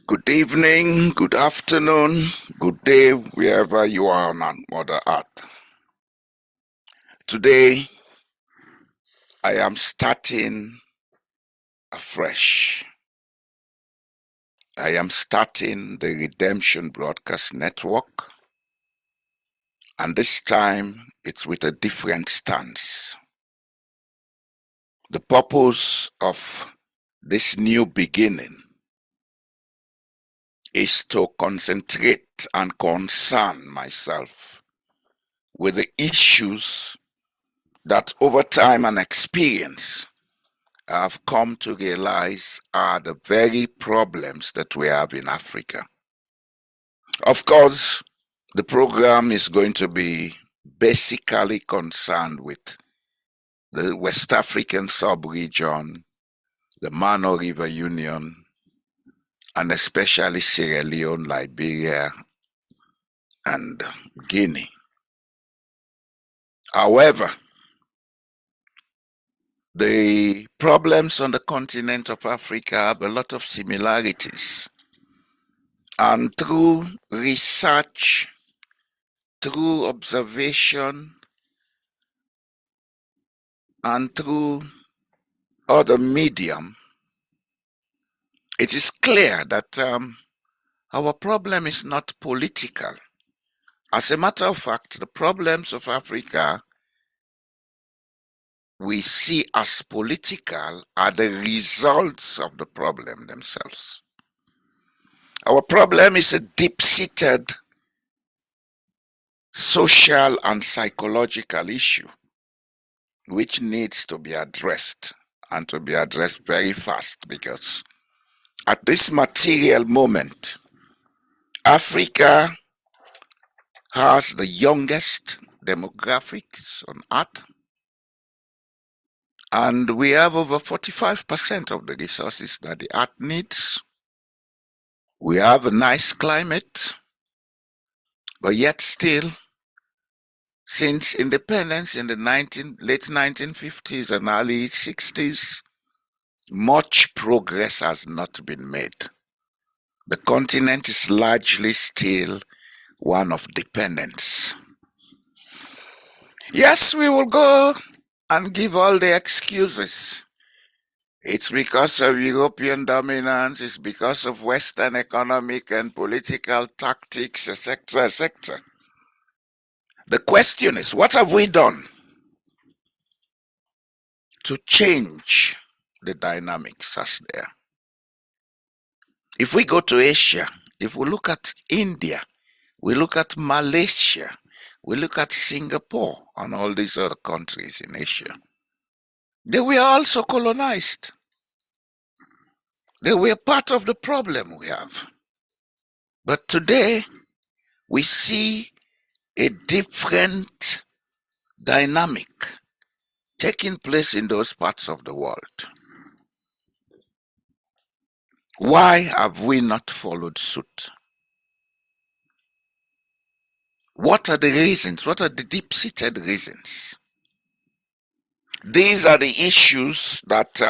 Good evening, good afternoon, good day, wherever you are on Mother Earth. Today, I am starting afresh. I am starting the Redemption Broadcast Network, and this time it's with a different stance. The purpose of this new beginning is to concentrate and concern myself with the issues that over time and experience I've come to realize are the very problems that we have in Africa. Of course, the program is going to be basically concerned with the West African sub-region, the Mano River Union, and especially Sierra Leone, Liberia, and Guinea. However, the problems on the continent of Africa have a lot of similarities. And through research, through observation, and through other medium, it is clear that our problem is not political. As a matter of fact, the problems of Africa we see as political are the results of the problem themselves. Our problem is a deep-seated social and psychological issue which needs to be addressed, and to be addressed very fast, because at this material moment, Africa has the youngest demographics on earth, and we have over 45% of the resources that the earth needs. We have a nice climate, but yet still, since independence in the late 1950s and early 60s, much progress has not been made. The continent is largely still one of dependence. Yes, we will go and give all the excuses. It's because of European dominance, it's because of Western economic and political tactics, etc., etc. The question is, what have we done to change the dynamics as there? If we go to Asia, if we look at India, we look at Malaysia, we look at Singapore and all these other countries in Asia, they were also colonized. They were part of the problem we have. But today, we see a different dynamic taking place in those parts of the world. Why have we not followed suit? What are the reasons? What are the deep-seated reasons? These are the issues that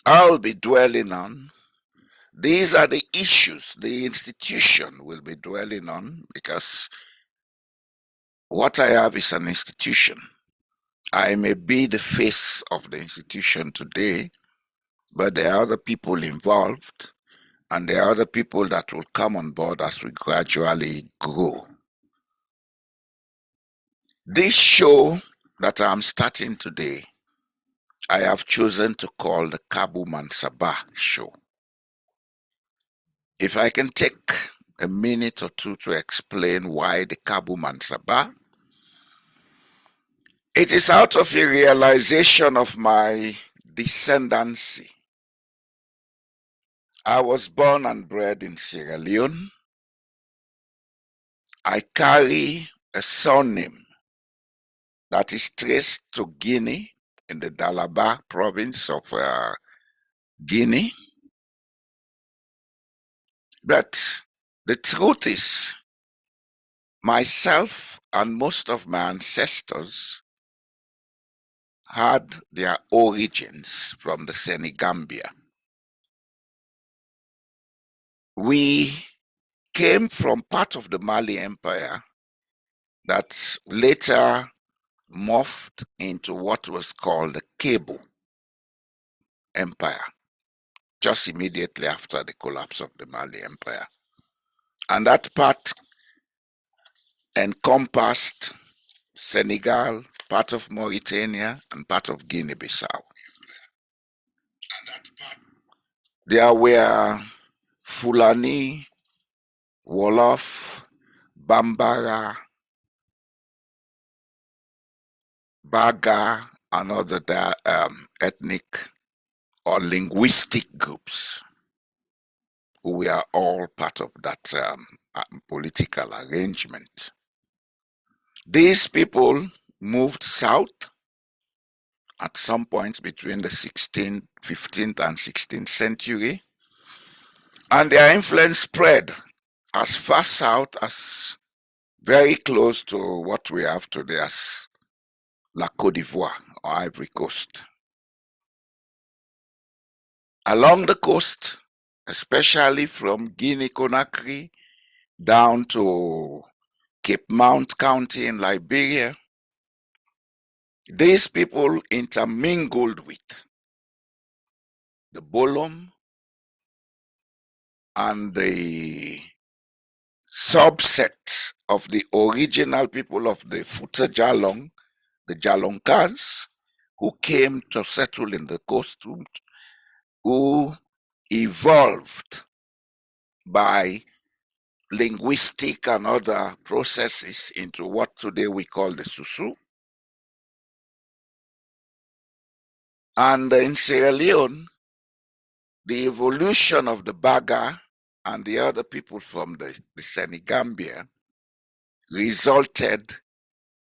I'll be dwelling on. These are the issues the institution will be dwelling on, because what I have is an institution. I may be the face of the institution today, but there are other people involved, and there are other people that will come on board as we gradually grow. This show that I'm starting today, I have chosen to call the Kabu Mansaba Show. If I can take a minute or two to explain why the Kabu Mansaba, it is out of a realization of my descendancy. I was born and bred in Sierra Leone. I carry a surname that is traced to Guinea in the Dalaba province of Guinea. But the truth is, myself and most of my ancestors had their origins from the Senegambia. We came from part of the Mali Empire that later morphed into what was called the Cabo Empire, just immediately after the collapse of the Mali Empire. And that part encompassed Senegal, part of Mauritania, and part of Guinea-Bissau. There were Fulani, Wolof, Bambara, Baga, and other ethnic or linguistic groups who were all part of that political arrangement. These people moved south at some point between the 16th, 15th, and 16th century, and their influence spread as far south as very close to what we have today as La Côte d'Ivoire or Ivory Coast. Along the coast, especially from Guinea-Conakry down to Cape Mount County in Liberia, these people intermingled with the Bolom and the subset of the original people of the Futa Jalong, the Jalonkas, who came to settle in the coast, who evolved by linguistic and other processes into what today we call the Susu. And in Sierra Leone, the evolution of the Baga and the other people from the Senegambia resulted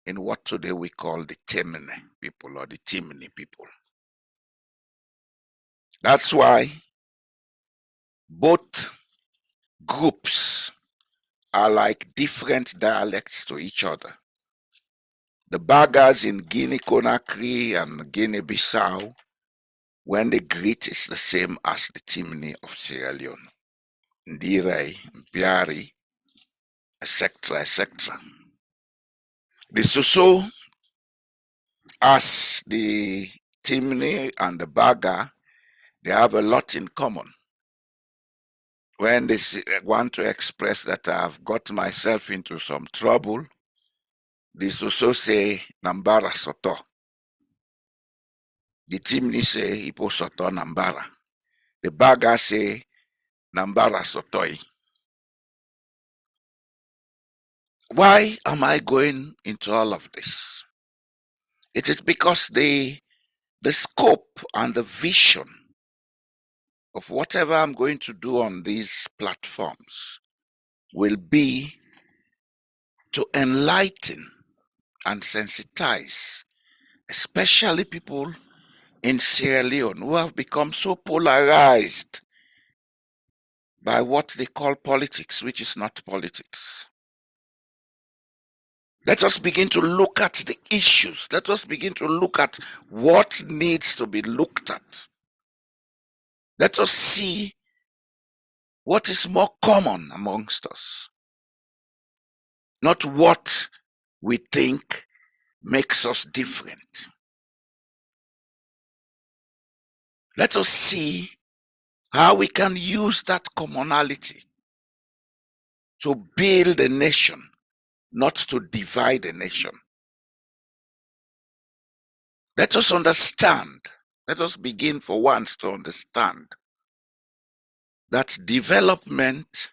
in what today we call the Temene people or the Timini people. That's why both groups are like different dialects to each other. The Bagas in Guinea-Conakry and Guinea-Bissau, when they greet, it's the same as the Timini of Sierra Leone. Ndire, Mpiari, etc., etc. The Soso, as the Timini and the Baga, they have a lot in common. When they want to express that I've got myself into some trouble, the Soso say, Nambara Soto. The Timni say, Ipo Soto Nambara. The Baga say, Nambara Sotoi. Why am I going into all of this? It is because the scope and the vision of whatever I'm going to do on these platforms will be to enlighten and sensitize, especially people in Sierra Leone who have become so polarized by what they call politics, which is not politics. Let us begin to look at the issues. Let us begin to look at what needs to be looked at. Let us see what is more common amongst us, not what we think makes us different. Let us see how we can use that commonality to build a nation, not to divide a nation. Let us understand, let us begin for once to understand that development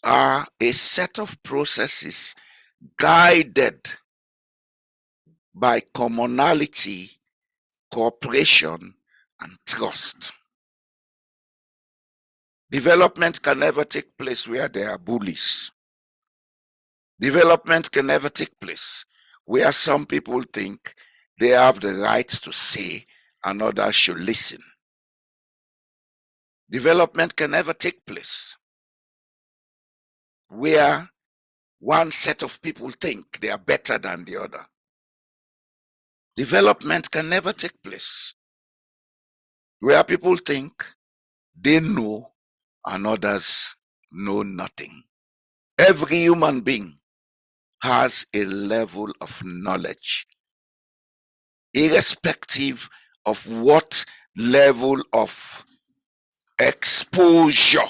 are a set of processes guided by commonality, cooperation, and trust. Development can never take place where there are bullies. Development can never take place where some people think they have the right to say and others should listen. Development can never take place where one set of people think they are better than the other. Development can never take place where people think they know and others know nothing. Every human being has a level of knowledge, irrespective of what level of exposure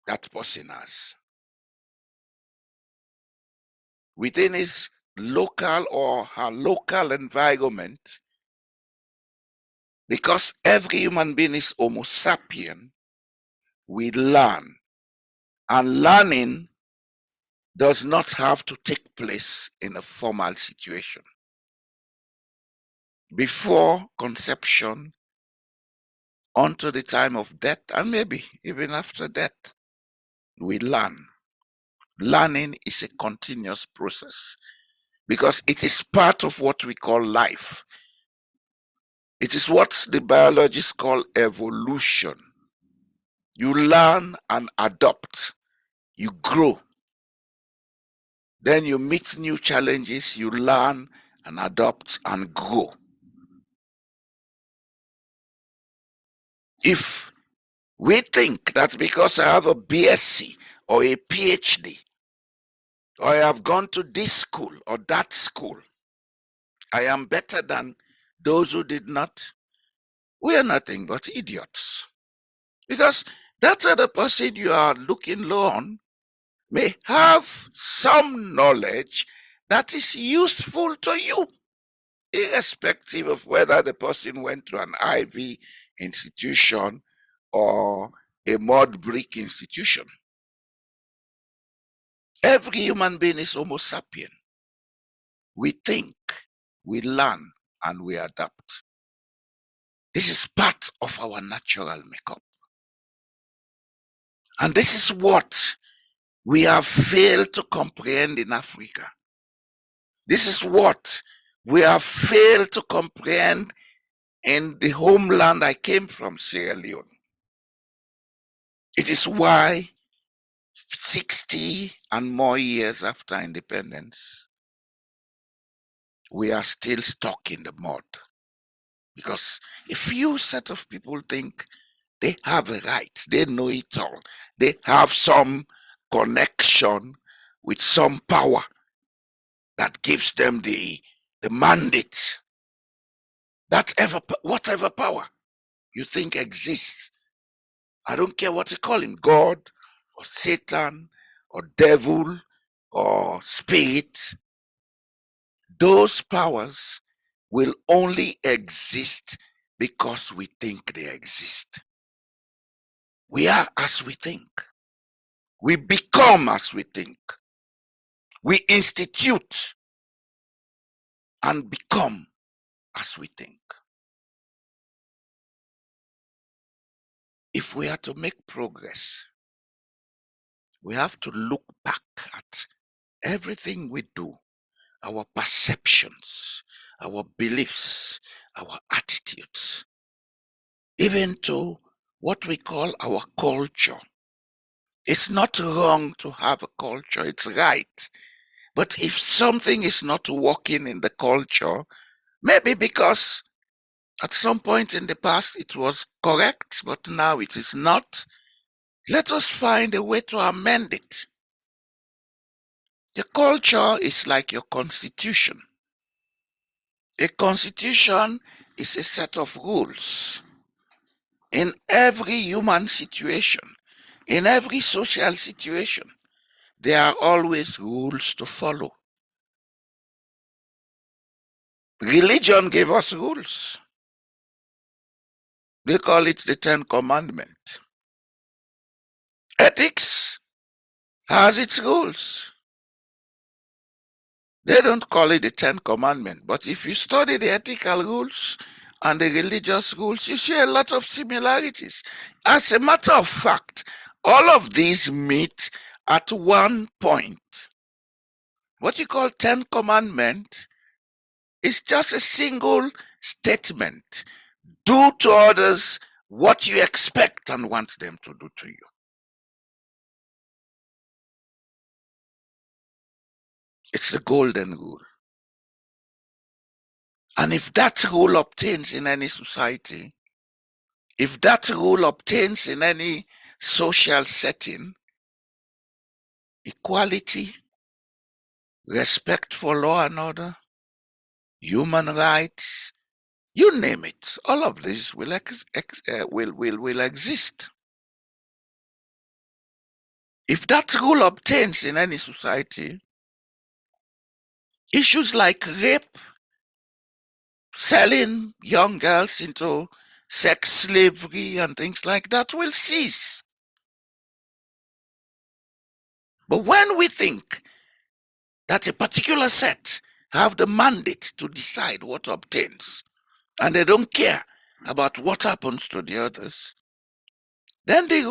that person has. Within his local or her local environment, because every human being is Homo sapien, we learn. And learning does not have to take place in a formal situation. Before conception, unto the time of death, and maybe even after death, we learn. Learning is a continuous process because it is part of what we call life. It is what the biologists call evolution. You learn and adopt, you grow. Then you meet new challenges, you learn and adopt and grow. If we think that because I have a BSc or a PhD, or I have gone to this school or that school, I am better than those who did not, we are nothing but idiots. Because that other person you are looking low on may have some knowledge that is useful to you, irrespective of whether the person went to an Ivy institution or a mud brick institution. Every human being is Homo sapien. We think, we learn, and we adapt. This is part of our natural makeup. And this is what we have failed to comprehend in Africa. This is what we have failed to comprehend in the homeland I came from, Sierra Leone. It is why 60 and more years after independence, we are still stuck in the mud. Because a few set of people think they have a right, they know it all, they have some connection with some power that gives them the mandate. That whatever power you think exists, I don't care what you call him, God or Satan or devil or spirit, those powers will only exist because we think they exist. We are as we think. We become as we think. We institute and become as we think. If we are to make progress, we have to look back at everything we do, our perceptions, our beliefs, our attitudes, even to what we call our culture. It's not wrong to have a culture, it's right. But if something is not working in the culture, maybe because at some point in the past it was correct, but now it is not, let us find a way to amend it. The culture is like your constitution. A constitution is a set of rules. In every human situation, in every social situation, there are always rules to follow. Religion gave us rules. They call it the Ten Commandments. Ethics has its rules. They don't call it the Ten Commandments, but if you study the ethical rules and the religious rules, you see a lot of similarities. As a matter of fact, all of these meet at one point. What you call Ten Commandments is just a single statement. Do to others what you expect and want them to do to you. It's the golden rule. And if that rule obtains in any society, if that rule obtains in any social setting, equality, respect for law and order, human rights, you name it, all of this will exist. If that rule obtains in any society, issues like rape, selling young girls into sex slavery and things like that will cease. But when we think that a particular set have the mandate to decide what obtains, and they don't care about what happens to the others, then the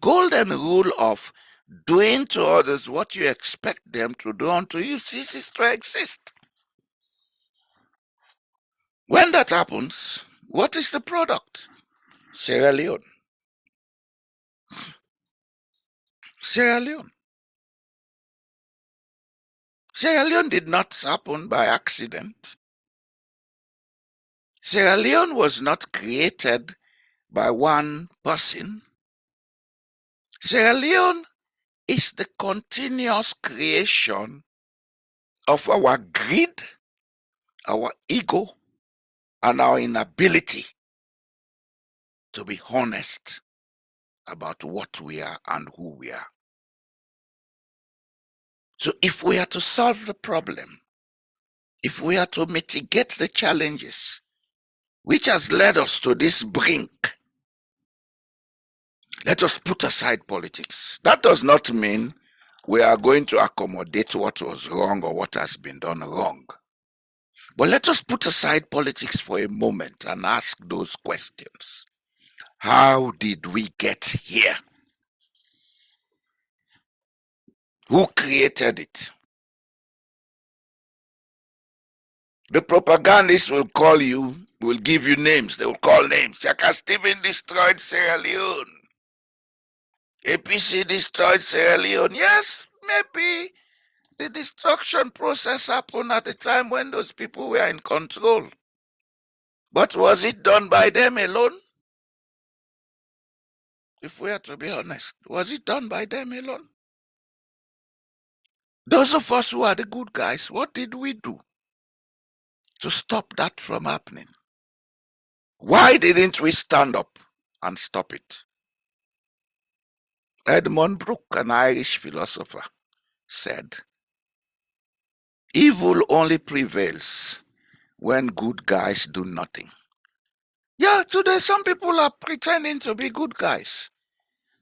golden rule of doing to others what you expect them to do unto you ceases to exist. When that happens, what is the product? Sierra Leone. Sierra Leone. Sierra Leone did not happen by accident. Sierra Leone was not created by one person. Sierra Leone is the continuous creation of our greed, our ego, and our inability to be honest about what we are and who we are. So if we are to solve the problem, if we are to mitigate the challenges which has led us to this brink, let us put aside politics. That does not mean we are going to accommodate what was wrong or what has been done wrong. But let us put aside politics for a moment and ask those questions. How did we get here? Who created it? The propagandists will call you, will give you names. They will call names. Chaka Stephen destroyed Sierra Leone. APC destroyed Sierra Leone. Yes, maybe the destruction process happened at the time when those people were in control. But was it done by them alone? If we are to be honest, was it done by them alone? Those of us who are the good guys, what did we do to stop that from happening? Why didn't we stand up and stop it? Edmund Brooke, an Irish philosopher, said, evil only prevails when good guys do nothing. Yeah, today some people are pretending to be good guys.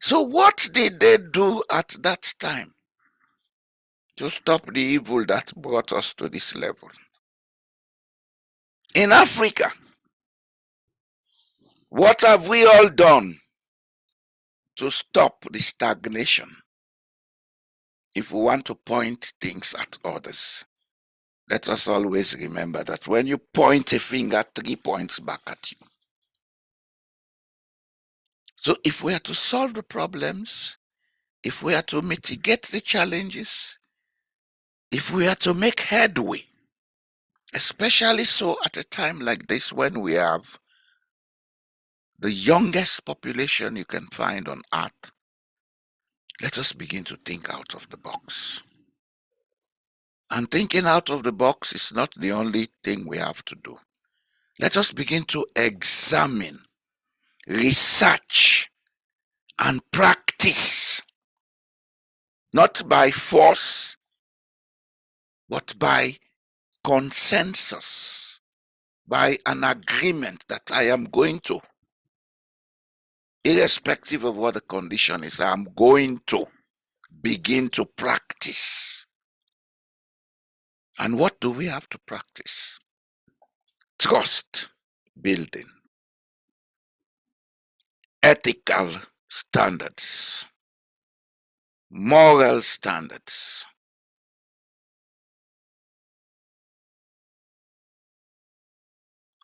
So what did they do at that time to stop the evil that brought us to this level? In Africa, what have we all done to stop the stagnation? If we want to point things at others, let us always remember that when you point a finger, 3 points back at you. So if we are to solve the problems, if we are to mitigate the challenges, if we are to make headway, especially so at a time like this when we have the youngest population you can find on earth, let us begin to think out of the box. And thinking out of the box is not the only thing we have to do. Let us begin to examine, research, and practice, not by force, but by consensus, by an agreement that I am going to, irrespective of what the condition is, I am going to begin to practice. And what do we have to practice? Trust building, ethical standards, moral standards.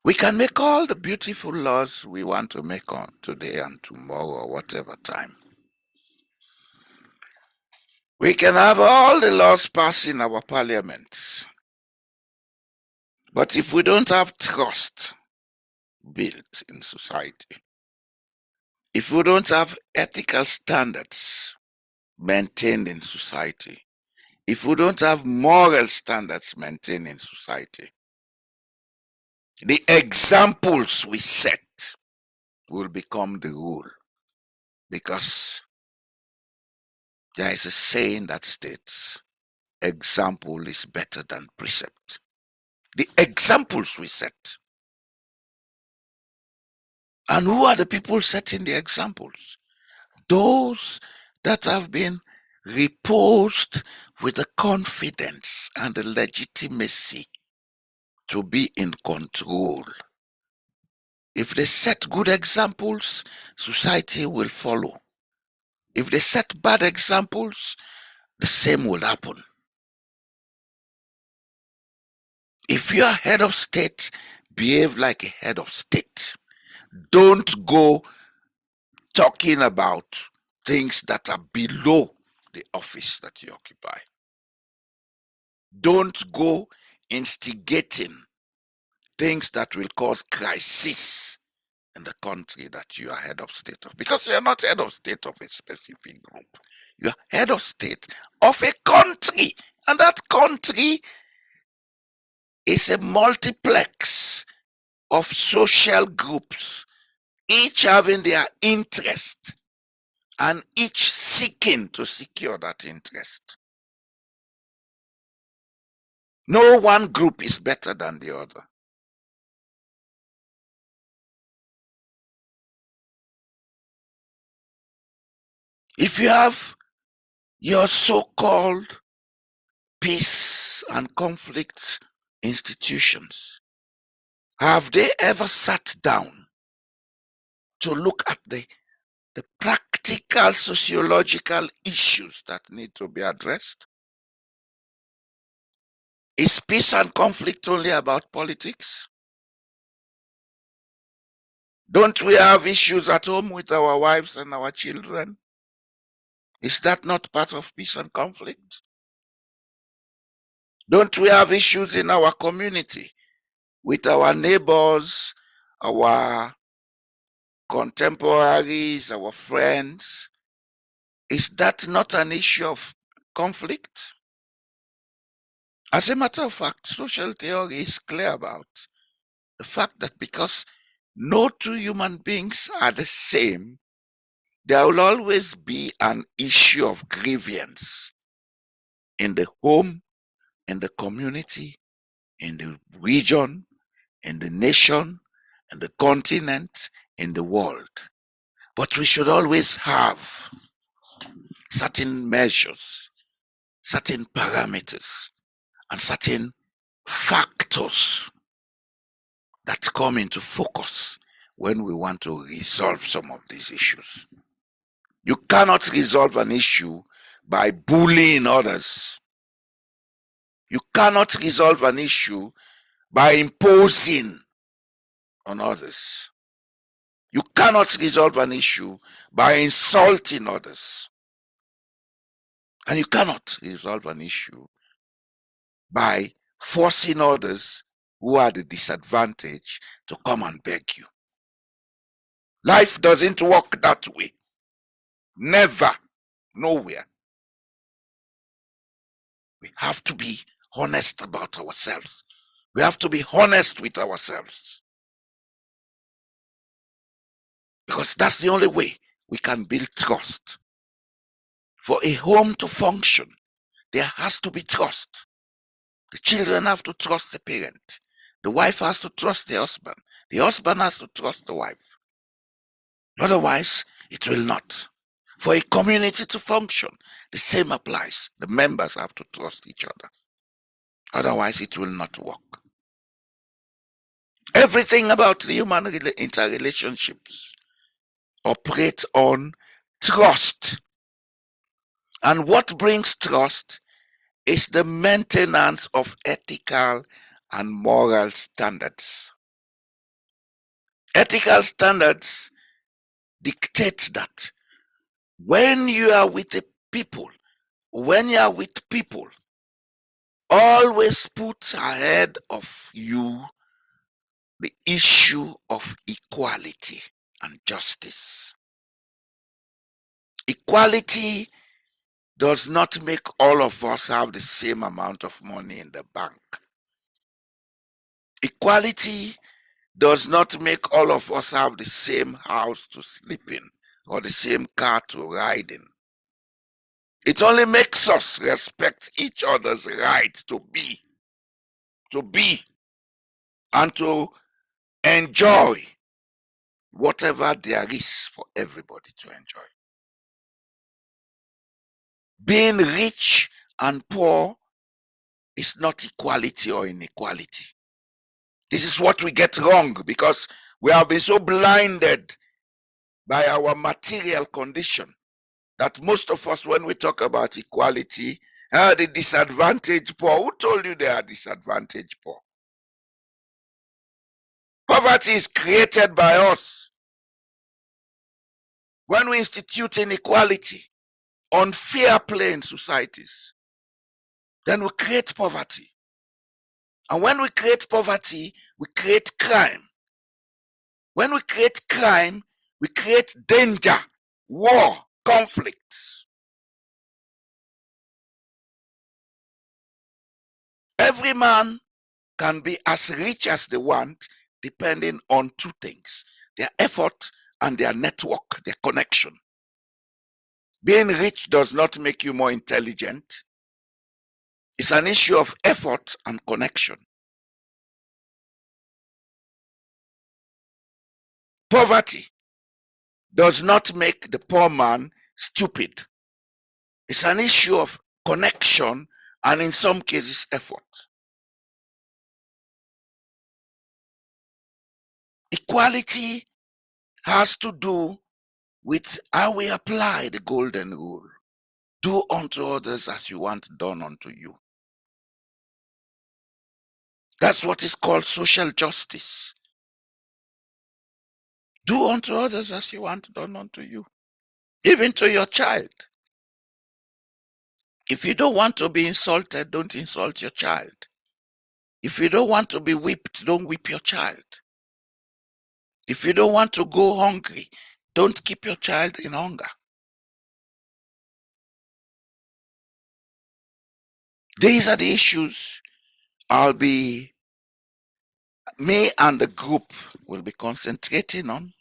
We can make all the beautiful laws we want to make on today and tomorrow or whatever time. We can have all the laws passed in our parliaments. But if we don't have trust built in society. If we don't have ethical standards maintained in society, if we don't have moral standards maintained in society, the examples we set will become the rule, because there is a saying that states, example is better than precept. The examples we set. And who are the people setting the examples? Those that have been reposed with the confidence and the legitimacy to be in control. If they set good examples, society will follow. If they set bad examples, the same will happen. If you are head of state, behave like a head of state. Don't go talking about things that are below the office that you occupy. Don't go instigating things that will cause crisis in the country that you are head of state of, because you are not head of state of a specific group. You are head of state of a country, and that country is a multiplex of social groups, each having their interest and each seeking to secure that interest. No one group is better than the other. If you have your so-called peace and conflict institutions, have they ever sat down to look at the practical sociological issues that need to be addressed? Is peace and conflict only about politics? Don't we have issues at home with our wives and our children? Is that not part of peace and conflict? Don't we have issues in our community with our neighbors, our contemporaries, our friends? Is that not an issue of conflict? As a matter of fact, social theory is clear about the fact that because no two human beings are the same, there will always be an issue of grievance in the home, in the community, in the region, in the nation, in the continent, in the world. But we should always have certain measures, certain parameters, and certain factors that come into focus when we want to resolve some of these issues. You cannot resolve an issue by bullying others. You cannot resolve an issue by imposing on others. You cannot resolve an issue by insulting others. And you cannot resolve an issue by forcing others who are the disadvantaged to come and beg you. Life doesn't work that way. Never. Nowhere. We have to be honest about ourselves. We have to be honest with ourselves. Because that's the only way we can build trust. For a home to function, there has to be trust. The children have to trust the parent. The wife has to trust the husband. The husband has to trust the wife. Otherwise, it will not. For a community to function, the same applies. The members have to trust each other. Otherwise, it will not work. Everything about the human interrelationships operates on trust. And what brings trust is the maintenance of ethical and moral standards. Ethical standards dictate that when you are with the people, always put ahead of you the issue of equality and justice. Equality does not make all of us have the same amount of money in the bank. Equality does not make all of us have the same house to sleep in or the same car to ride in. It only makes us respect each other's right to be, and to enjoy whatever there is for everybody to enjoy. Being rich and poor is not equality or inequality. This is what we get wrong because we have been so blinded by our material condition that most of us, when we talk about equality, the disadvantaged poor. Who told you they are disadvantaged poor? Poverty is created by us. When we institute inequality, unfair play in societies, then we create poverty. And when we create poverty, we create crime. When we create crime, we create danger, war, conflict. Every man can be as rich as they want, depending on two things: their effort and their network, their connection. Being rich does not make you more intelligent. It's an issue of effort and connection. Poverty does not make the poor man stupid. It's an issue of connection and, in some cases, effort. Equality has to do with how we apply the golden rule. Do unto others as you want done unto you. That's what is called social justice. Do unto others as you want done unto you. Even to your child. If you don't want to be insulted, don't insult your child. If you don't want to be whipped, don't whip your child. If you don't want to go hungry, don't keep your child in hunger. These are the issues me and the group will be concentrating on,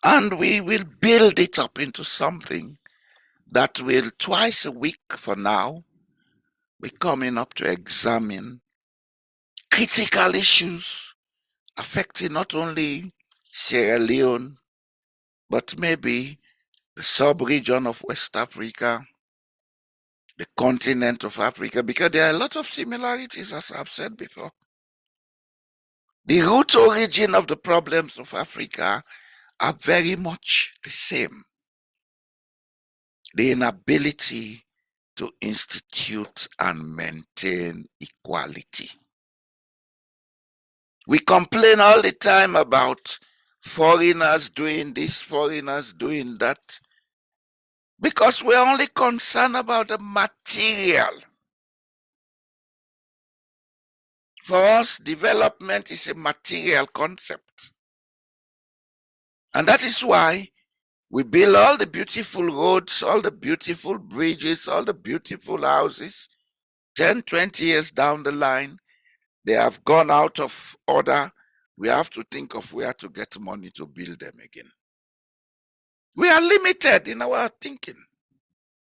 and we will build it up into something that will, twice a week for now, be coming up to examine critical issues affecting not only Sierra Leone, but maybe the sub-region of West Africa, the continent of Africa, because there are a lot of similarities, as I've said before. The root origin of the problems of Africa are very much the same. The inability to institute and maintain equality. We complain all the time about foreigners doing this, foreigners doing that, because we're only concerned about the material. For us, development is a material concept. And that is why we build all the beautiful roads, all the beautiful bridges, all the beautiful houses. 10, 20 years down the line, they have gone out of order. We have to think of where to get money to build them again. We are limited in our thinking.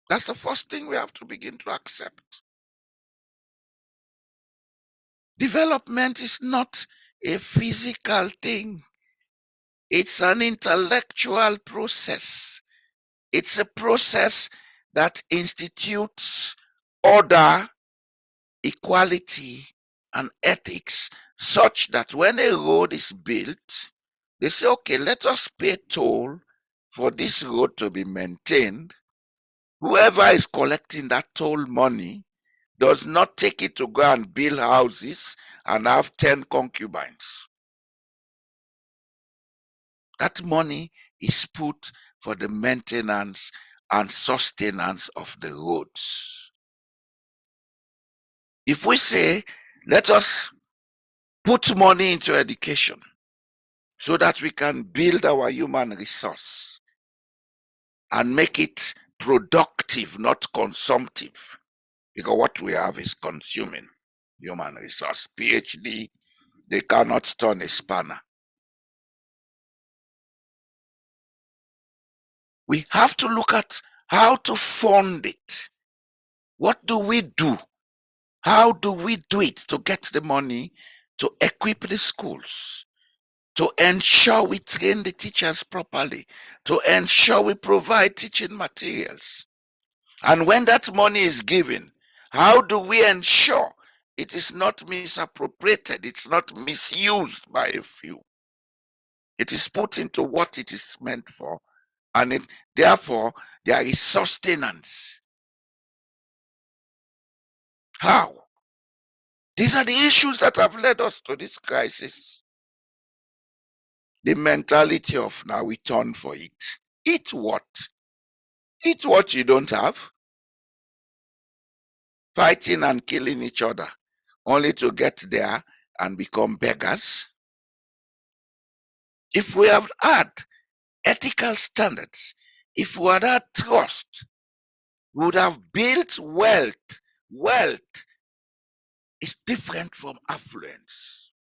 That's the first thing we have to begin to accept. Development is not a physical thing. It's an intellectual process. It's a process that institutes order, equality, and ethics, such that when a road is built, they say, okay, let us pay toll for this road to be maintained. Whoever is collecting that toll money does not take it to go and build houses and have 10 concubines. That money is put for the maintenance and sustenance of the roads. If we say, let us put money into education so that we can build our human resource and make it productive, not consumptive. Because what we have is consuming human resource. PhD, they cannot turn a spanner. We have to look at how to fund it. What do we do? How do we do it to get the money to equip the schools, to ensure we train the teachers properly, to ensure we provide teaching materials? And when that money is given, how do we ensure it is not misappropriated, it's not misused by a few? It is put into what it is meant for, and therefore there is sustenance. How? These are the issues that have led us to this crisis. The mentality of now we turn for it. Eat what? Eat what you don't have. Fighting and killing each other, only to get there and become beggars. If we have had ethical standards, if we had had trust, we would have built wealth. Wealth is different from affluence.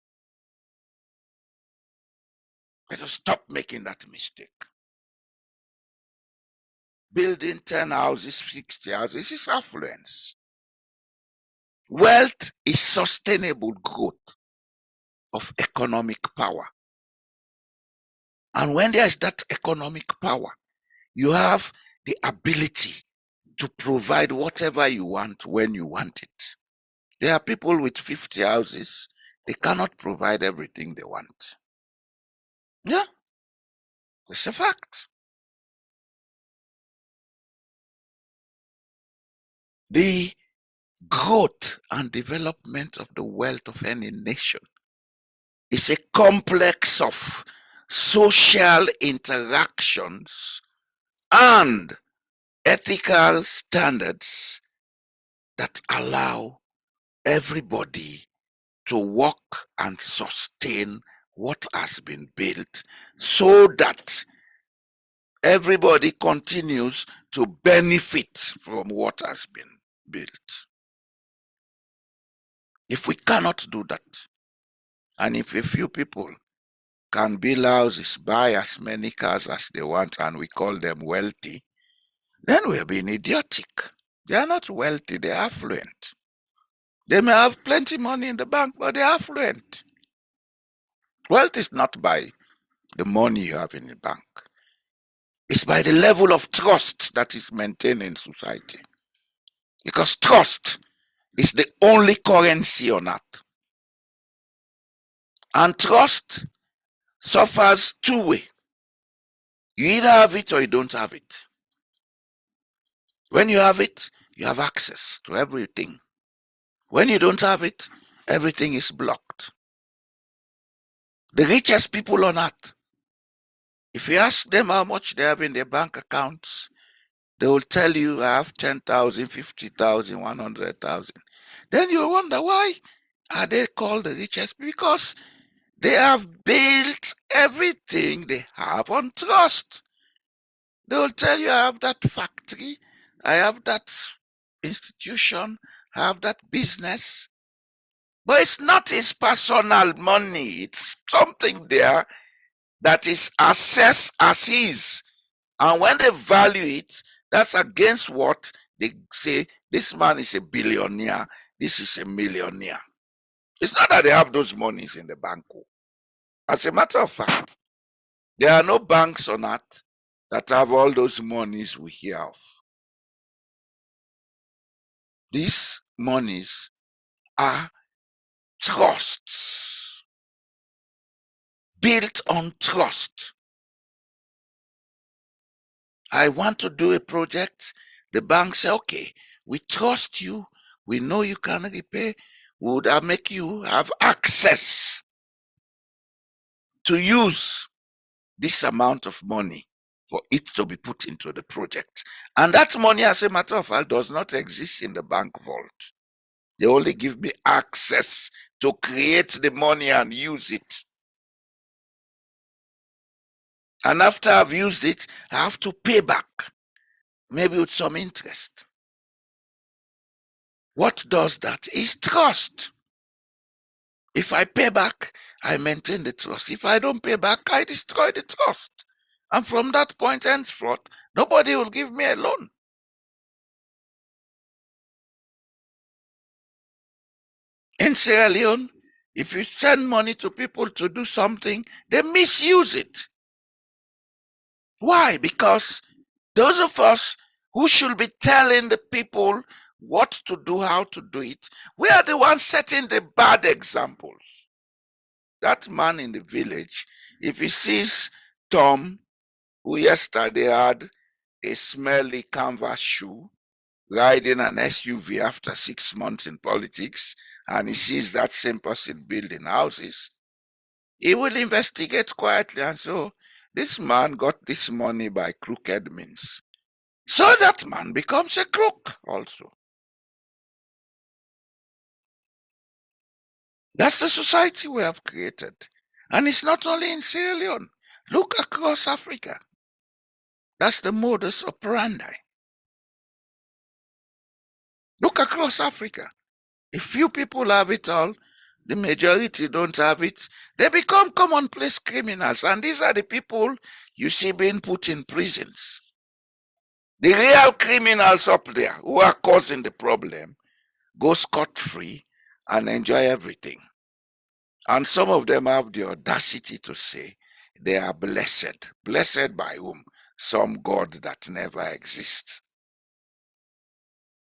Let us stop making that mistake. Building 10 houses, 60 houses is affluence. Wealth is sustainable growth of economic power. And when there is that economic power, you have the ability to provide whatever you want when you want it. There are people with 50 houses, they cannot provide everything they want. Yeah, it's a fact. The growth and development of the wealth of any nation is a complex of social interactions and ethical standards that allow everybody to work and sustain what has been built, so that everybody continues to benefit from what has been built. If we cannot do that, and if a few people can build houses, buy as many cars as they want, and we call them wealthy, then we're being idiotic. They are not wealthy, they're affluent. They may have plenty money in the bank, but they're affluent. Wealth is not by the money you have in the bank. It's by the level of trust that is maintained in society. Because trust is the only currency on earth. And trust suffers two ways. You either have it or you don't have it. When you have it, you have access to everything. When you don't have it, everything is blocked. The richest people on earth, if you ask them how much they have in their bank accounts, they will tell you, I have 10,000, 50,000, 100,000. Then you wonder, why are they called the richest? Because they have built everything they have on trust. They will tell you, I have that factory, I have that institution, I have that business. But it's not his personal money. It's something there that is assessed as his. And when they value it, that's against what they say, this man is a billionaire, this is a millionaire. It's not that they have those monies in the bank. As a matter of fact, there are no banks on earth that have all those monies we hear of. These monies are trusts, built on trust. I want to do a project. The bank say, okay, we trust you. We know you can repay. Would I make you have access to use this amount of money for it to be put into the project? And that money, as a matter of fact, does not exist in the bank vault. They only give me access to create the money and use it. And after I've used it, I have to pay back, maybe with some interest. What does that? Is trust. If I pay back, I maintain the trust. If I don't pay back, I destroy the trust. And from that point henceforth, nobody will give me a loan. In Sierra Leone, if you send money to people to do something, they misuse it. Why? Because those of us who should be telling the people what to do, how to do it, we are the ones setting the bad examples. That man in the village, if he sees Tom, who yesterday had a smelly canvas shoe, riding an SUV after 6 months in politics, and he sees that same person building houses, he will investigate quietly and say, oh, this man got this money by crooked means. So that man becomes a crook also. That's the society we have created. And it's not only in Sierra Leone. Look across Africa. That's the modus operandi. Look across Africa. A few people have it all. The majority don't have it. They become commonplace criminals. And these are the people you see being put in prisons. The real criminals up there who are causing the problem go scot-free and enjoy everything. And some of them have the audacity to say they are blessed. Blessed by whom? Some God that never exists.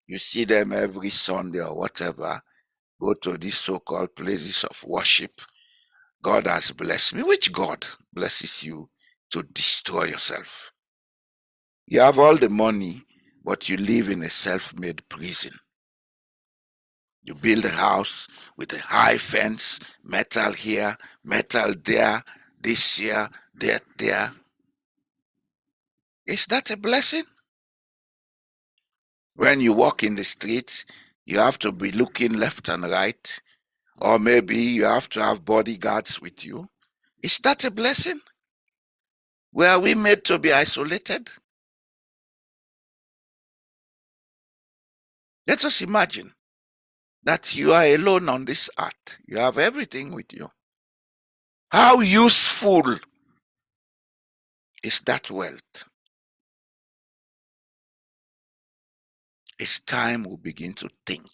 You see them every Sunday or whatever, go to these so-called places of worship. God has blessed me. Which God blesses you to destroy yourself? You have all the money, but you live in a self-made prison. You build a house with a high fence, metal here, metal there, this here, that there. Is that a blessing? When you walk in the street, you have to be looking left and right, or maybe you have to have bodyguards with you. Is that a blessing? Were we made to be isolated? Let us imagine that you are alone on this earth. You have everything with you. How useful is that wealth? It's time we begin to think.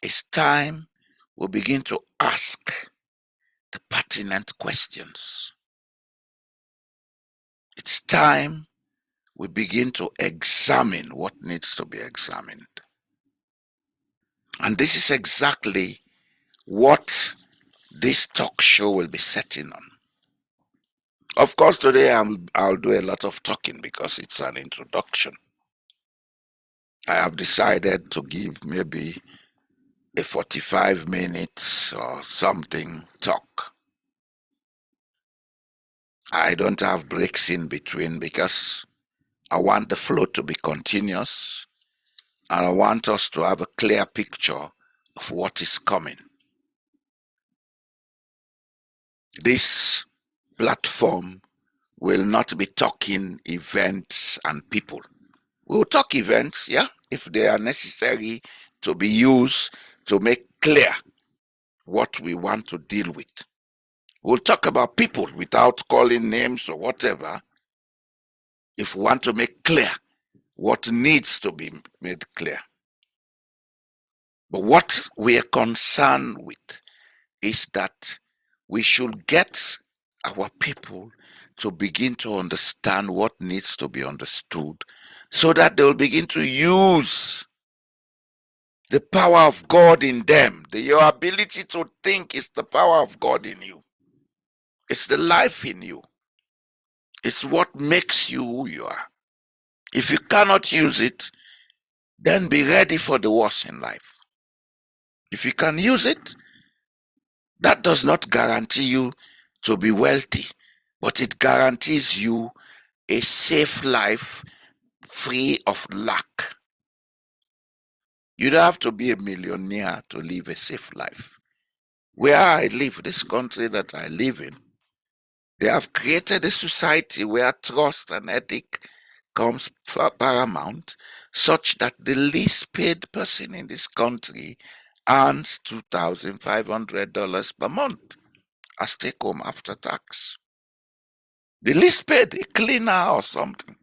It's time we begin to ask the pertinent questions. It's time we begin to examine what needs to be examined. And this is exactly what this talk show will be setting on. Of course, today I'll do a lot of talking because it's an introduction. I have decided to give maybe a 45 minutes or something talk. I don't have breaks in between because I want the flow to be continuous and I want us to have a clear picture of what is coming. This platform will not be talking events and people. We'll talk events, yeah, if they are necessary to be used to make clear what we want to deal with. We'll talk about people without calling names or whatever, if we want to make clear what needs to be made clear. But what we are concerned with is that we should get our people to begin to understand what needs to be understood so that they will begin to use the power of God in them. Your ability to think is the power of God in you. It's the life in you. It's what makes you who you are. If you cannot use it, then be ready for the worst in life. If you can use it, that does not guarantee you to be wealthy, but it guarantees you a safe life free of lack. You don't have to be a millionaire to live a safe life. Where I live, this country that I live in, they have created a society where trust and ethic comes paramount, such that the least paid person in this country earns $2,500 per month as take home after tax. The least paid, a cleaner or something.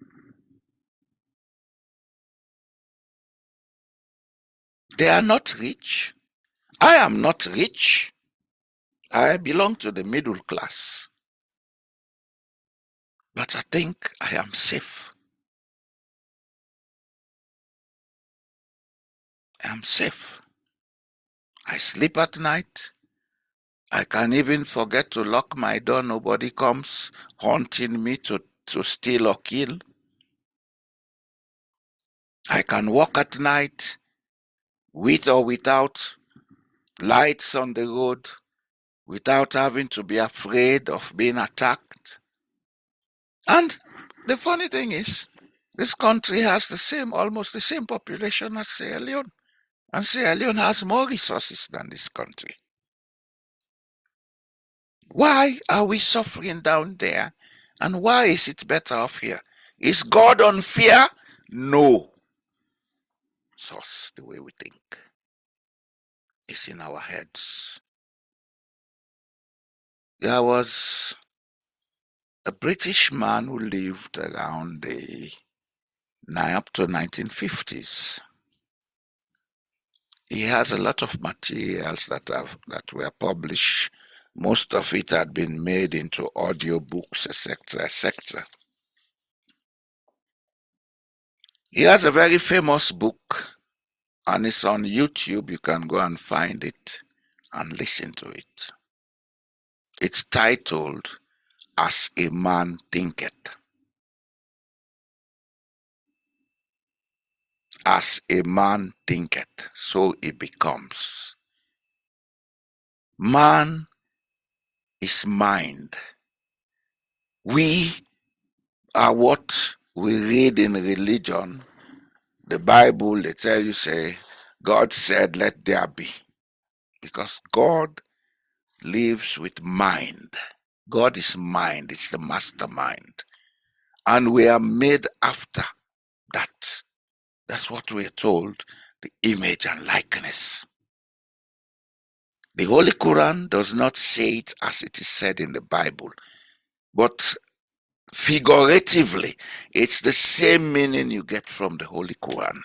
They are not rich. I am not rich. I belong to the middle class. But I think I am safe. I am safe. I sleep at night. I can even forget to lock my door. Nobody comes haunting me to steal or kill. I can walk at night with or without lights on the road, without having to be afraid of being attacked. And the funny thing is, this country has almost the same population as Sierra Leone. And Sierra Leone has more resources than this country. Why are we suffering down there? And why is it better off here? Is God unfair? No. It's us, the way we think. It's in our heads. There was a British man who lived around up to 1950s. He has a lot of materials that were published. Most of it had been made into audiobooks, etc., etc. He has a very famous book, and it's on YouTube. You can go and find it and listen to it. It's titled, As a Man Thinketh. As a man thinketh, so he becomes. Man is mind. We are what we read in religion. The Bible, they tell you, say, God said, let there be. Because God lives with mind. God is mind, it's the mastermind. And we are made after that. That's what we are told, the image and likeness. The Holy Quran does not say it as it is said in the Bible, but figuratively, it's the same meaning you get from the Holy Quran.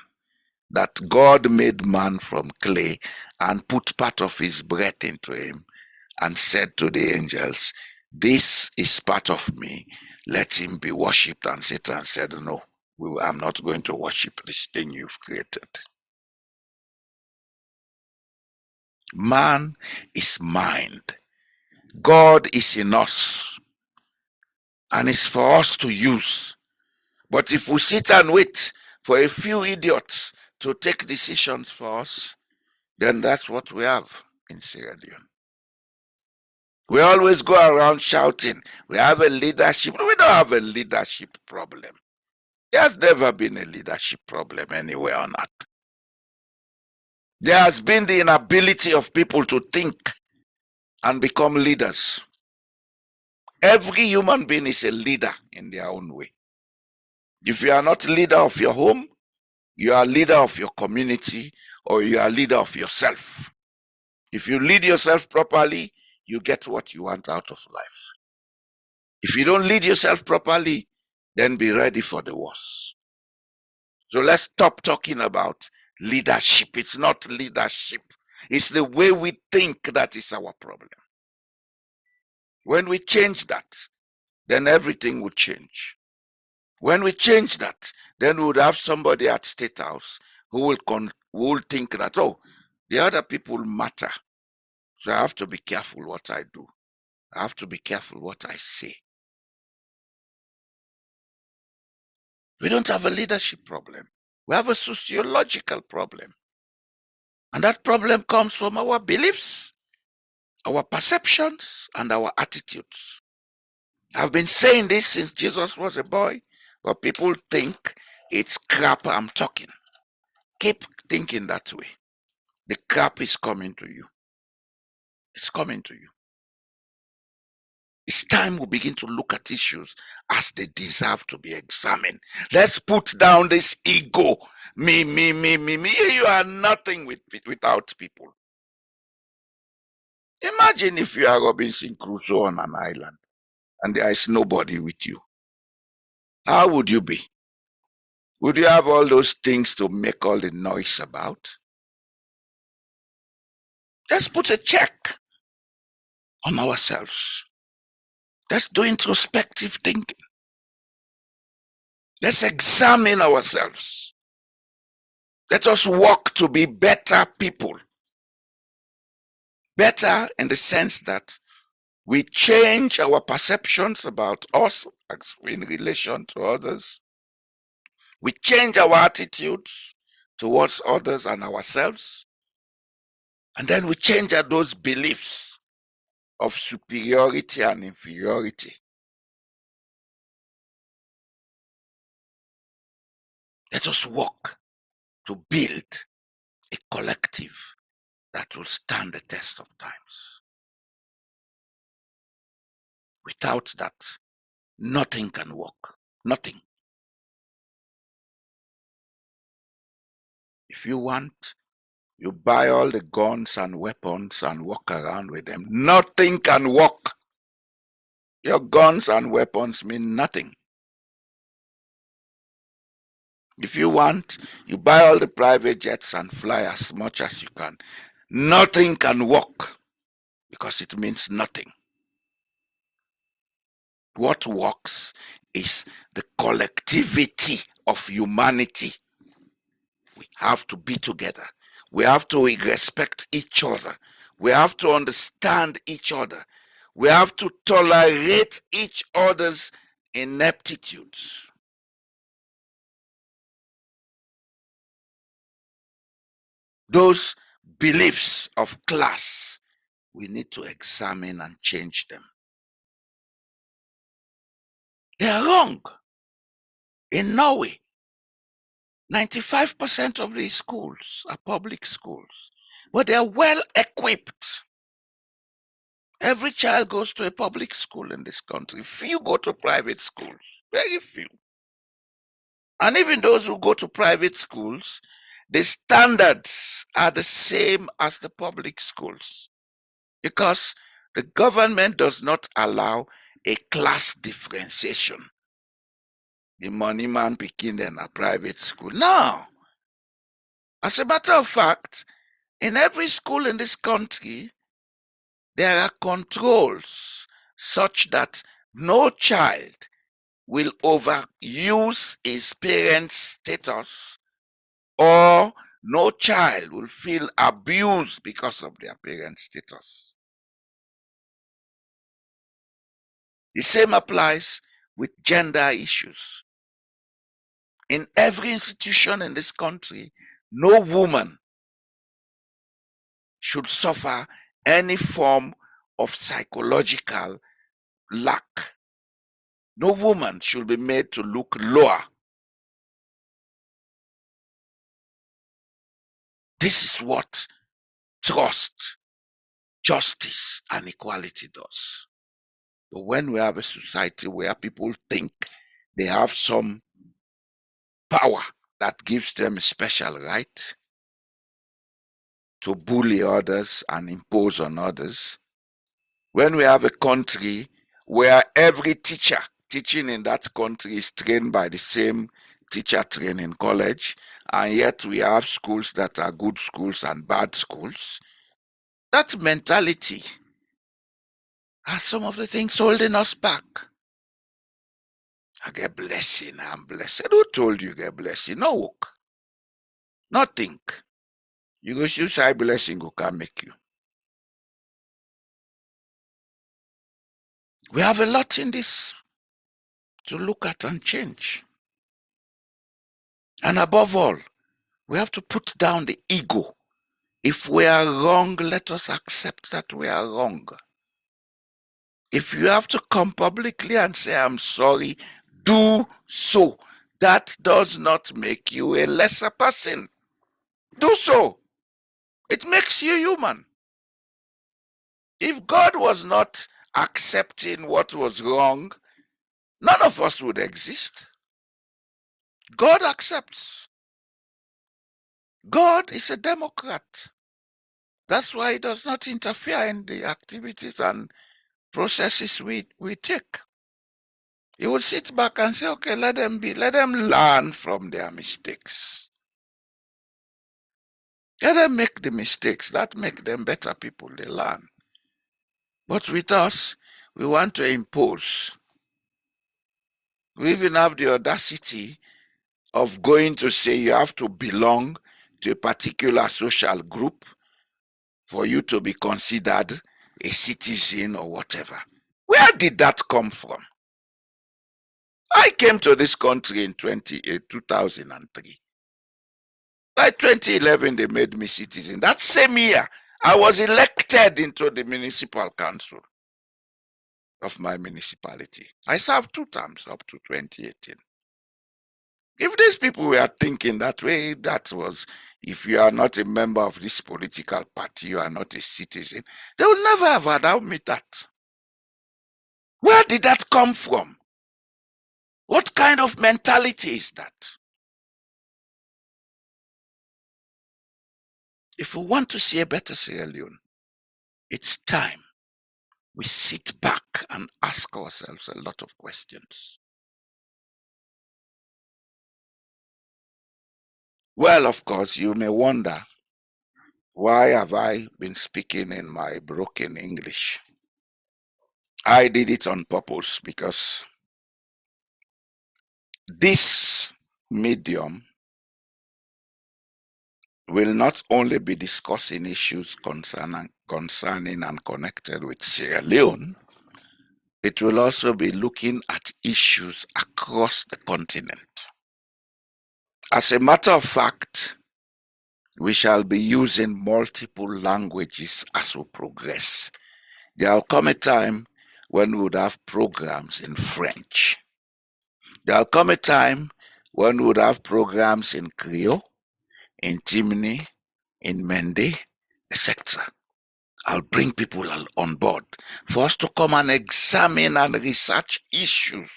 That God made man from clay and put part of his breath into him and said to the angels, this is part of me, let him be worshipped. And Satan said, no, I'm not going to worship this thing you've created. Man is mind. God is in us and it's for us to use. But if we sit and wait for a few idiots to take decisions for us, then that's what we have in Sierra Leone. We always go around shouting, we have a leadership. We don't have a leadership problem. There has never been a leadership problem anywhere on earth. There has been the inability of people to think and become leaders. Every human being is a leader in their own way. If you are not leader of your home, you are leader of your community, or you are leader of yourself. If you lead yourself properly, you get what you want out of life. If you don't lead yourself properly, then be ready for the worst. So let's stop talking about leadership. It's not leadership. It's the way we think that is our problem. When we change that, then everything will change. When we change that, then we would have somebody at State House who will think that, oh, the other people matter. So I have to be careful what I do. I have to be careful what I say. We don't have a leadership problem. We have a sociological problem. And that problem comes from our beliefs, our perceptions, and our attitudes. I've been saying this since Jesus was a boy, but people think it's crap I'm talking. Keep thinking that way. The crap is coming to you. It's coming to you. It's time we begin to look at issues as they deserve to be examined. Let's put down this ego. Me. You are nothing without people. Imagine if you are Robinson Crusoe on an island and there is nobody with you. How would you be? Would you have all those things to make all the noise about? Let's put a check on ourselves. Let's do introspective thinking. Let's examine ourselves. Let us work to be better people. Better in the sense that we change our perceptions about us in relation to others. We change our attitudes towards others and ourselves. And then we change those beliefs of superiority and inferiority. Let us work to build a collective that will stand the test of times. Without that, nothing can work. Nothing. If you want, you buy all the guns and weapons and walk around with them. Nothing can work. Your guns and weapons mean nothing. If you want, you buy all the private jets and fly as much as you can. Nothing can work because it means nothing. What works is the collectivity of humanity. We have to be together. We have to respect each other. We have to understand each other. We have to tolerate each other's ineptitudes. Those beliefs of class, we need to examine and change them. They are wrong. In Norway, 95% of the schools are public schools, but they are well equipped. Every child goes to a public school in this country. Few go to private schools, very few. And even those who go to private schools, the standards are the same as the public schools because the government does not allow a class differentiation. The money man picking in a private school. No. As a matter of fact, in every school in this country, there are controls such that no child will overuse his parents' status, or no child will feel abused because of their parents' status. The same applies with gender issues. In every institution in this country, no woman should suffer any form of psychological lack. No woman should be made to look lower. This is what trust, justice, and equality does. But when we have a society where people think they have some power that gives them a special right to bully others and impose on others, when we have a country where every teacher teaching in that country is trained by the same teacher training college, and yet we have schools that are good schools and bad schools, that mentality are some of the things holding us back. I get blessing, I'm blessed. Who told you get blessing? No work. Not think. You go choose high blessing who can make you. We have a lot in this to look at and change. And above all, we have to put down the ego. If we are wrong, let us accept that we are wrong. If you have to come publicly and say, I'm sorry, do so. That does not make you a lesser person. Do so. It makes you human. If God was not accepting what was wrong, none of us would exist. God accepts. God is a democrat. That's why he does not interfere in the activities and processes we take. He will sit back and say, okay, let them learn from their mistakes. Let them make the mistakes. That make them better people. They learn. But with us, we want to impose. We even have the audacity of going to say you have to belong to a particular social group for you to be considered a citizen or whatever. Where did that come from? I came to this country in 2003. By 2011, they made me citizen. That same year, I was elected into the municipal council of my municipality. I served 2 terms up to 2018. If these people were thinking that way, that was, if you are not a member of this political party, you are not a citizen, they would never have allowed me that. Where did that come from? What kind of mentality is that? If we want to see a better Sierra Leone, it's time we sit back and ask ourselves a lot of questions. Well, of course, you may wonder, why have I been speaking in my broken English? I did it on purpose because this medium will not only be discussing issues concerning and connected with Sierra Leone, it will also be looking at issues across the continent. As a matter of fact, we shall be using multiple languages as we progress. There will come a time when we would have programs in French. There will come a time when we would have programs in Creole, in Timini, in Mende, etc. I'll bring people on board for us to come and examine and research issues,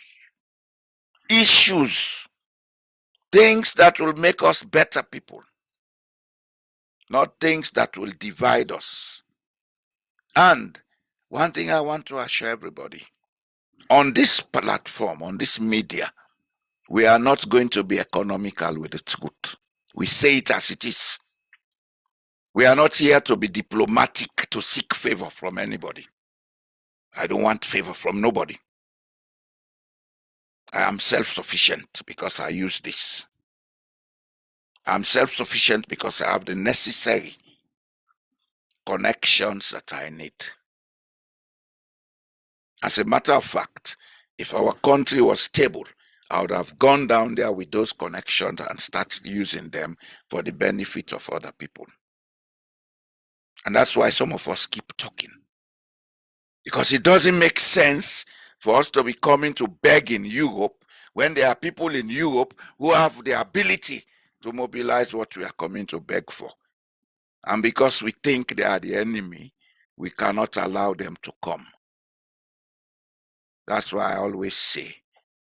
things that will make us better people, not things that will divide us. And one thing I want to assure everybody, on this platform, on this media, we are not going to be economical with the truth. We say it as it is. We are not here to be diplomatic, to seek favor from anybody. I don't want favor from nobody. I am self-sufficient because I use this. I'm self-sufficient because I have the necessary connections that I need. As a matter of fact, if our country was stable, I would have gone down there with those connections and started using them for the benefit of other people. And that's why some of us keep talking. Because it doesn't make sense for us to be coming to beg in Europe when there are people in Europe who have the ability to mobilize what we are coming to beg for. And because we think they are the enemy, we cannot allow them to come. That's why I always say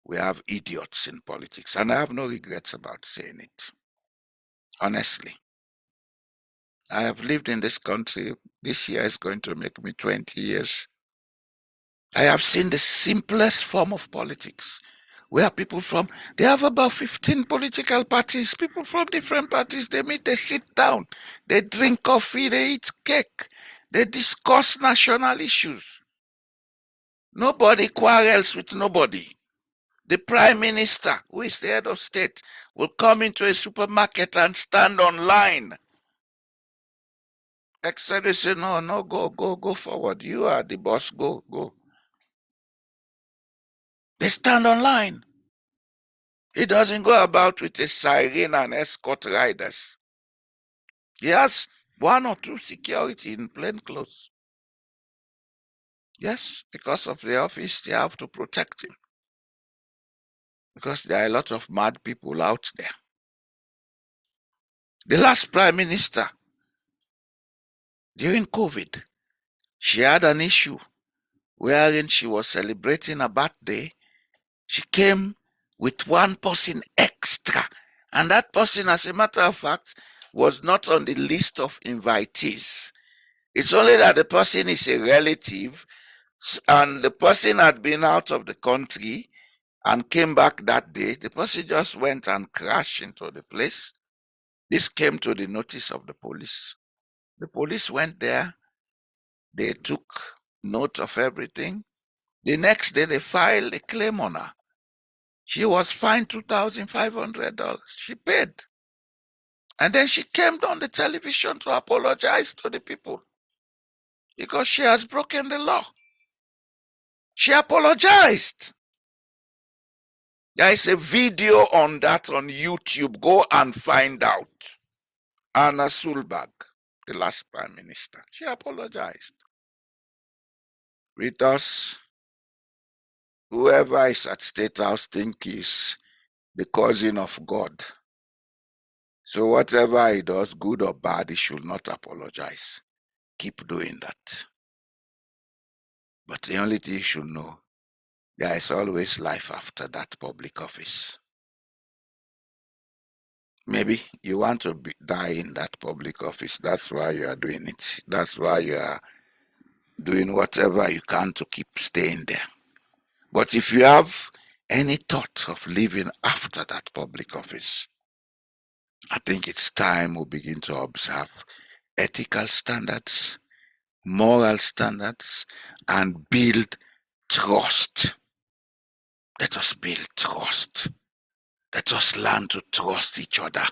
we have idiots in politics. And I have no regrets about saying it. Honestly. I have lived in this country. This year is going to make me 20 years. I have seen the simplest form of politics where people from, they have about 15 political parties, people from different parties, they meet, they sit down, they drink coffee, they eat cake, they discuss national issues. Nobody quarrels with nobody. The prime minister, who is the head of state, will come into a supermarket and stand on line. Except they say, no, go forward. You are the boss, go. They stand on line. He doesn't go about with a siren and escort riders. He has 1 or 2 security in plain clothes. Yes, because of the office, they have to protect him. Because there are a lot of mad people out there. The last prime minister, during COVID, she had an issue wherein she was celebrating a birthday. She came with one person extra, and that person, as a matter of fact, was not on the list of invitees. It's only that the person is a relative, and the person had been out of the country and came back that day. The person just went and crashed into the place. This came to the notice of the police. The police went there. They took note of everything. The next day, they filed a claim on her. She was fined $2,500. She paid. And then she came on the television to apologize to the people because she has broken the law. She apologized. There is a video on that on YouTube. Go and find out. Anna Sulberg, the last prime minister, she apologized. With us, whoever is at State House thinks he's the cousin of God. So whatever he does, good or bad, he should not apologize. Keep doing that. But the only thing you should know, there is always life after that public office. Maybe you want to die in that public office. That's why you are doing it. That's why you are doing whatever you can to keep staying there. But if you have any thought of living after that public office, I think it's time we begin to observe ethical standards, moral standards, and build trust. Let us build trust. Let us learn to trust each other.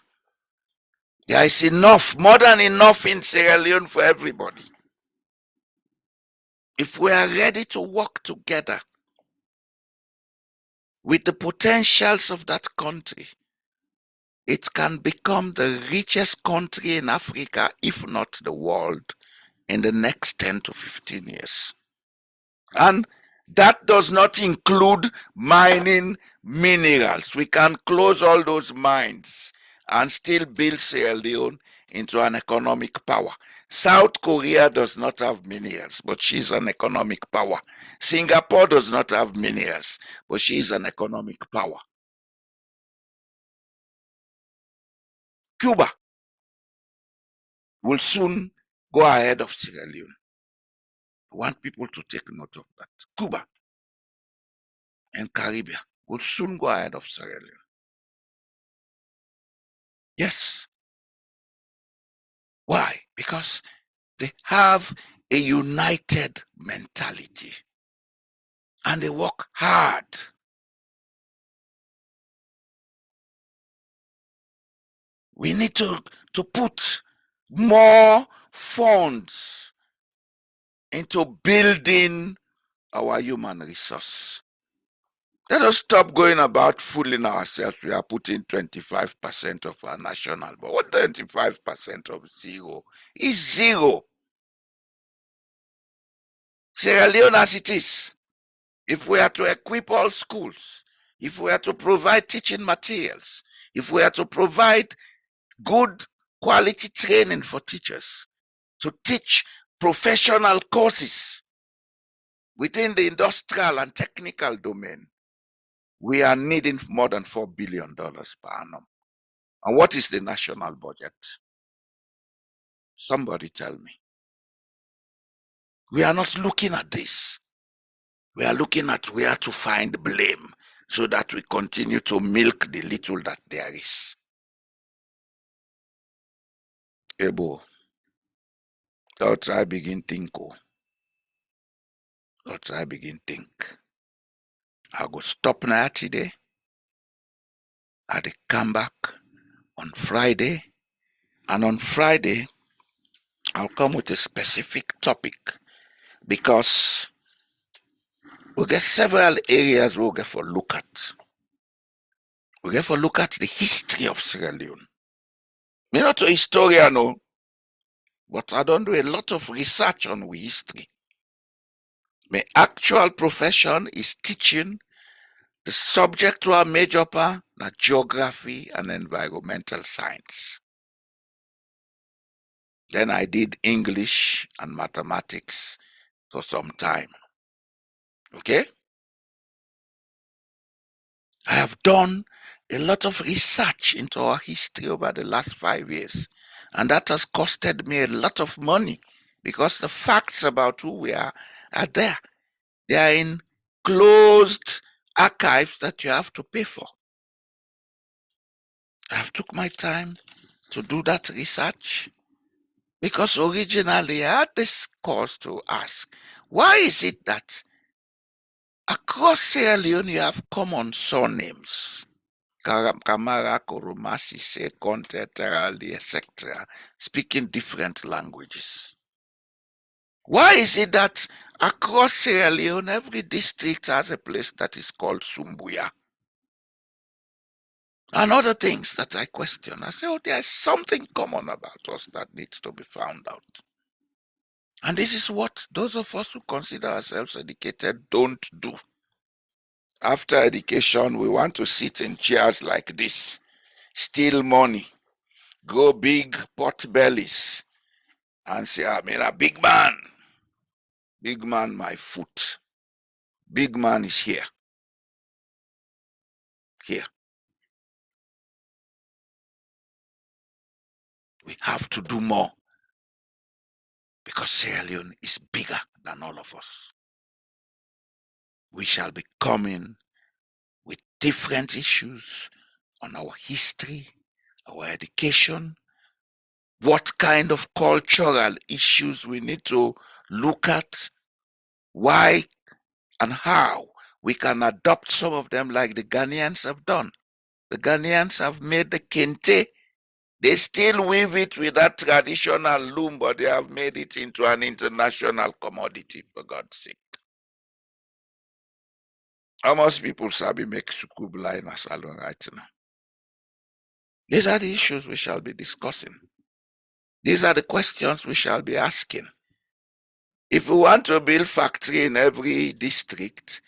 There is enough, more than enough in Sierra Leone for everybody. If we are ready to work together with the potentials of that country, it can become the richest country in Africa, if not the world, in the next 10 to 15 years. And that does not include mining minerals. We can close all those mines and still build Sierra Leone into an economic power. South Korea does not have minerals, but she's an economic power. Singapore does not have minerals, but she is an economic power. Cuba will soon go ahead of Sierra Leone. I want people to take note of that. Cuba and Caribbean will soon go ahead of Sierra Leone. Yes. Why? Because they have a united mentality and they work hard. We need to put more funds into building our human resource. Let us stop going about fooling ourselves. We are putting 25% of our national, but what 25% of zero is zero. Sierra Leone as it is, if we are to equip all schools, if we are to provide teaching materials, if we are to provide good quality training for teachers, to teach professional courses within the industrial and technical domain, we are needing more than $4 billion per annum. And what is the national budget? Somebody tell me. We are not looking at this. We are looking at where to find blame so that we continue to milk the little that there is. Ebo, let's I begin think. Let's I begin think. I go stop now today. I come back on Friday. And on Friday, I'll come with a specific topic because we'll get several areas we'll get for look at. We'll get for look at the history of Sierra Leone. Me not a historian, no, but I don't do a lot of research on history. My actual profession is teaching. The subject to our major part, na geography and environmental science. Then I did English and mathematics for some time. Okay? I have done a lot of research into our history over the last 5 years, and that has costed me a lot of money because the facts about who we are there. They are in closed archives that you have to pay for. I have took my time to do that research because originally I had this cause to ask, why is it that across Sierra Leone you have common surnames? Kamara, Koromasi, Sekonte, Terali, etc., speaking different languages. Why is it that across Sierra Leone every district has a place that is called Sumbuya? And other things that I question. I say, oh, there's something common about us that needs to be found out. And this is what those of us who consider ourselves educated don't do. After education, we want to sit in chairs like this, steal money, grow big pot bellies, and say, I mean, a big man. Big man, my foot. Big man is here. Here. We have to do more because Sierra Leone is bigger than all of us. We shall be coming with different issues on our history, our education, what kind of cultural issues we need to look at, why and how we can adopt some of them like the Ghanaians have done. The Ghanaians have made the kente. They still weave it with that traditional loom, but they have made it into an international commodity, for God's sake. How much people sabi make sukubla in a salon right now? These are the issues we shall be discussing. These are the questions we shall be asking. If we want to build factory in every district,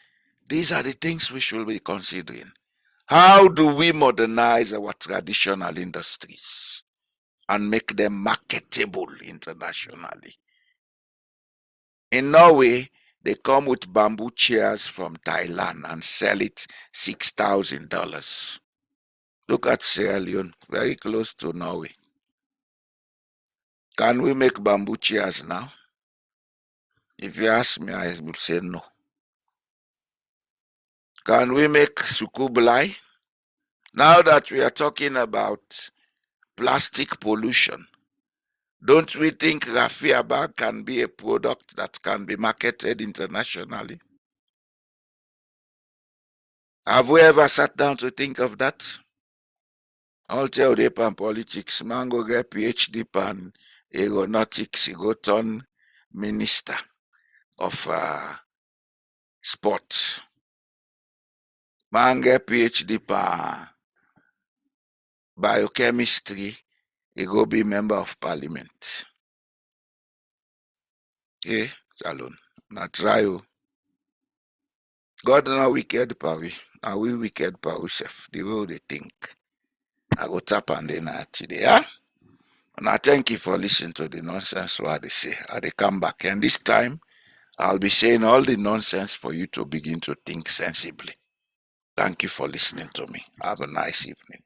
these are the things we should be considering. How do we modernize our traditional industries and make them marketable internationally? In Norway, they come with bamboo chairs from Thailand and sell it $6,000. Look at Sierra Leone, very close to Norway. Can we make bamboo chairs now? If you ask me, I would say no. Can we make sukublai? Now that we are talking about plastic pollution, don't we think raffia bag can be a product that can be marketed internationally? Have we ever sat down to think of that? I'll tell you pan politics, mango get PhD pan aeronautics, go turn minister of sports. Man get PhD pan biochemistry, he go be member of parliament. Okay, salon. Na try o. God na wicked power. Now we wicked power chef. The way they think. I go tap and then today, yeah? And I thank you for listening to the nonsense what they say. I they come back. And this time I'll be saying all the nonsense for you to begin to think sensibly. Thank you for listening to me. Have a nice evening.